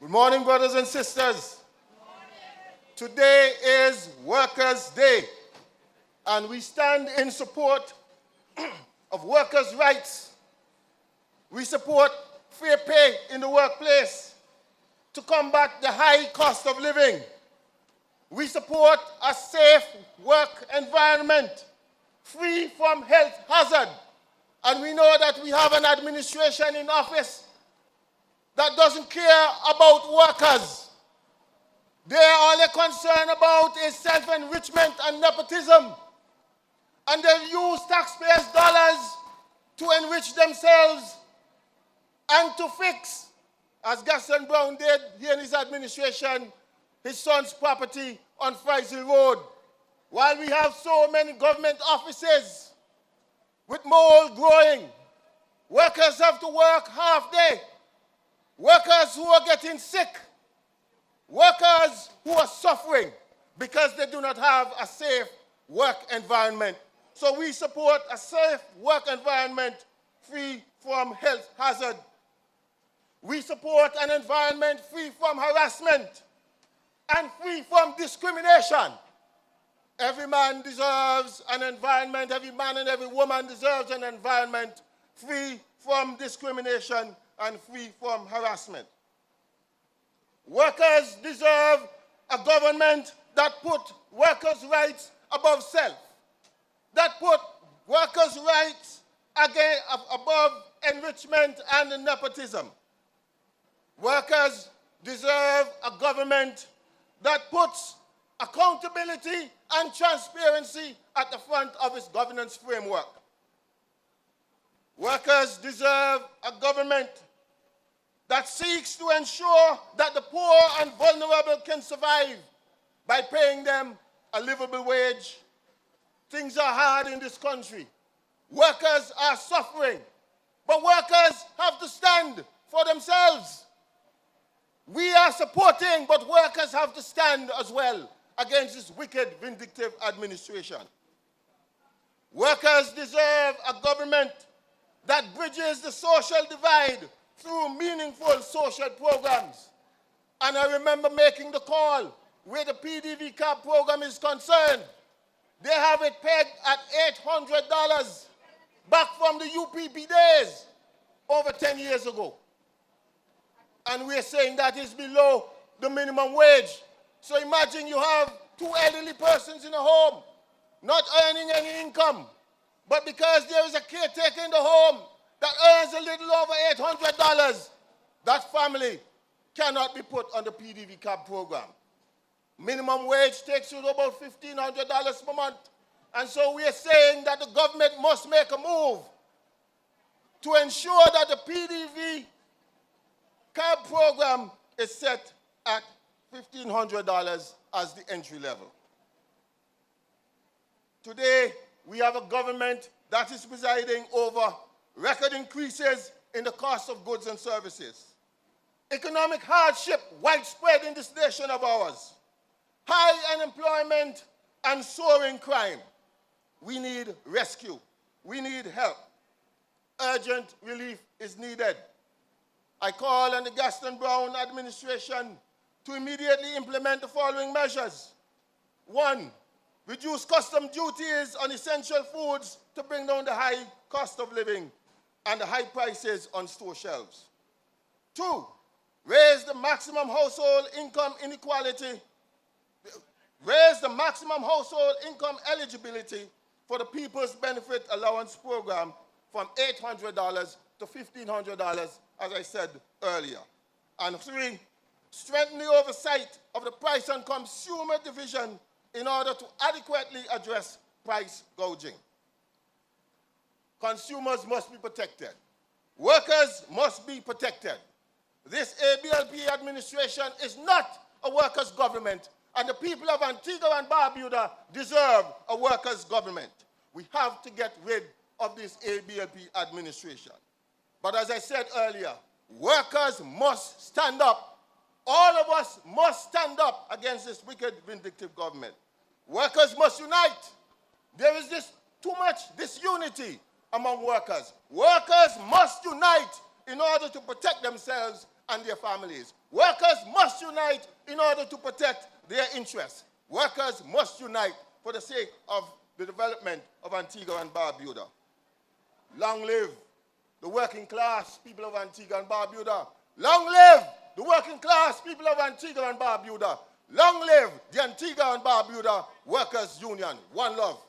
Good morning, brothers and sisters. Today is Workers' Day, and we stand in support of workers' rights. We support fair pay in the workplace to combat the high cost of living. We support a safe work environment free from health hazard. And we know that we have an administration in office that doesn't care about workers. All they're concerned about is self-enrichment and nepotism. And they use taxpayers' dollars to enrich themselves and to fix, as Gaston Brown did here in his administration, his son's property on Friesel Road. While we have so many government offices with mold growing, workers have to work half day. Workers who are getting sick, workers who are suffering because they do not have a safe work environment. So we support a safe work environment free from health hazard. We support an environment free from harassment and free from discrimination. Every man deserves an environment, every man and every woman deserves an environment free from discrimination and free from harassment. Workers deserve a government that put workers' rights above self, that put workers' rights above enrichment and nepotism. Workers deserve a government that puts accountability and transparency at the front of its governance framework. Workers deserve a government that seeks to ensure that the poor and vulnerable can survive by paying them a livable wage. Things are hard in this country. Workers are suffering, but workers have to stand for themselves. We are supporting, but workers have to stand as well against this wicked, vindictive administration. Workers deserve a government that bridges the social divide through meaningful social programs. And I remember making the call where the PDV cab program is concerned. They have it pegged at $800 back from the UPP days over 10 years ago. And we're saying that is below the minimum wage. So imagine you have two elderly persons in a home not earning any income, but because there is a caretaker in the home that earns a little over $800, that family cannot be put on the PDV cab program. Minimum wage takes you to about $1,500 per month. And so we are saying that the government must make a move to ensure that the PDV cab program is set at $1,500 as the entry level. Today, we have a government that is presiding over record increases in the cost of goods and services, economic hardship widespread in this nation of ours, high unemployment and soaring crime. We need rescue. We need help. Urgent relief is needed. I call on the Gaston Brown administration to immediately implement the following measures. 1, reduce custom duties on essential foods to bring down the high cost of living and the high prices on store shelves. 2, raise the maximum household income eligibility for the People's Benefit Allowance Program from $800 to $1,500, as I said earlier. And 3, strengthen the oversight of the Price and Consumer Division in order to adequately address price gouging. Consumers must be protected. Workers must be protected. This ABLP administration is not a workers' government, and the people of Antigua and Barbuda deserve a workers' government. We have to get rid of this ABLP administration. But as I said earlier, workers must stand up. All of us must stand up against this wicked, vindictive government. Workers must unite. There is too much disunity among workers. Workers must unite in order to protect themselves and their families. Workers must unite in order to protect their interests. Workers must unite for the sake of the development of Antigua and Barbuda. Long live the working class people of Antigua and Barbuda. Long live the working class people of Antigua and Barbuda. Long live the Antigua and Barbuda Workers' Union. One love.